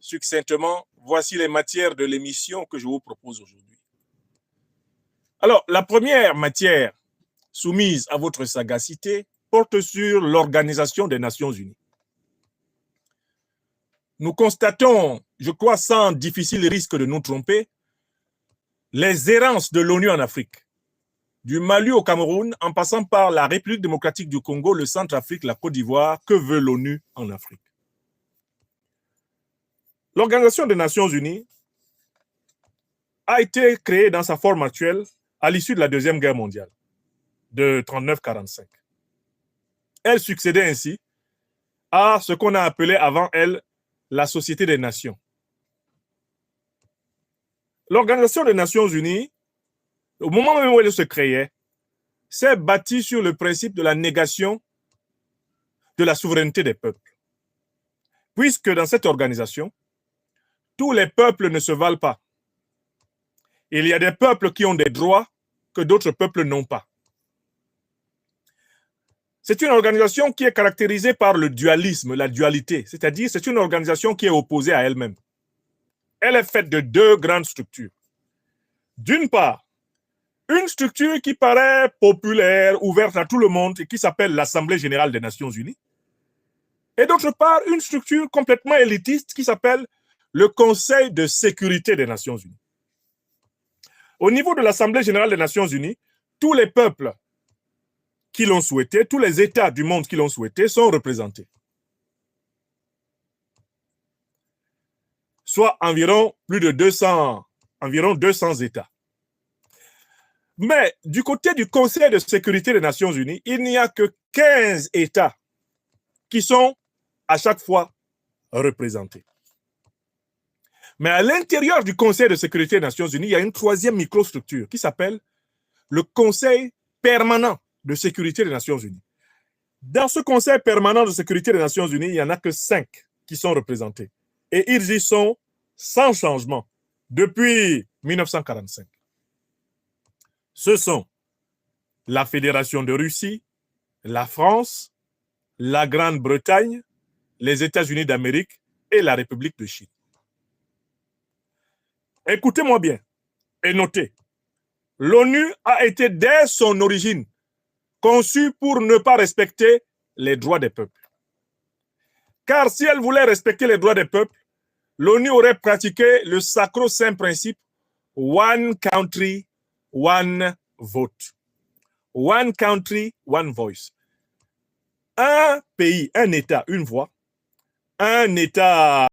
succinctement, voici les matières de l'émission que je vous propose aujourd'hui. Alors, la première matière soumise à votre sagacité porte sur l'Organisation des Nations Unies. Nous constatons, je crois sans difficile risque de nous tromper, les errances de l'ONU en Afrique, du Mali au Cameroun, en passant par la République démocratique du Congo, le Centrafrique, la Côte d'Ivoire. Que veut l'ONU en Afrique? L'Organisation des Nations Unies a été créée dans sa forme actuelle à l'issue de la Deuxième Guerre mondiale, de 1939-1945. Elle succédait ainsi à ce qu'on a appelé avant elle la Société des Nations. L'Organisation des Nations Unies, au moment même où elle se créait, s'est bâtie sur le principe de la négation de la souveraineté des peuples. Puisque dans cette organisation, tous les peuples ne se valent pas. Il y a des peuples qui ont des droits que d'autres peuples n'ont pas. C'est une organisation qui est caractérisée par le dualisme, la dualité, c'est-à-dire c'est une organisation qui est opposée à elle-même. Elle est faite de deux grandes structures. D'une part, une structure qui paraît populaire, ouverte à tout le monde et qui s'appelle l'Assemblée générale des Nations unies. Et d'autre part, une structure complètement élitiste qui s'appelle le Conseil de sécurité des Nations unies. Au niveau de l'Assemblée générale des Nations unies, tous les peuples qui l'ont souhaité, tous les États du monde qui l'ont souhaité sont représentés. Soit environ 200 États. Mais du côté du Conseil de sécurité des Nations unies, il n'y a que 15 États qui sont à chaque fois représentés. Mais à l'intérieur du Conseil de sécurité des Nations unies, il y a une troisième microstructure qui s'appelle le Conseil permanent de sécurité des Nations unies. Dans ce Conseil permanent de sécurité des Nations unies, il n'y en a que 5 qui sont représentés. Et ils y sont sans changement depuis 1945. Ce sont la Fédération de Russie, la France, la Grande-Bretagne, les États-Unis d'Amérique et la République de Chine. Écoutez-moi bien et notez, l'ONU a été dès son origine conçue pour ne pas respecter les droits des peuples. Car si elle voulait respecter les droits des peuples, l'ONU aurait pratiqué le sacro-saint principe One Country, One Vote. One Country, One Voice. Un pays, un État, une voix. Un État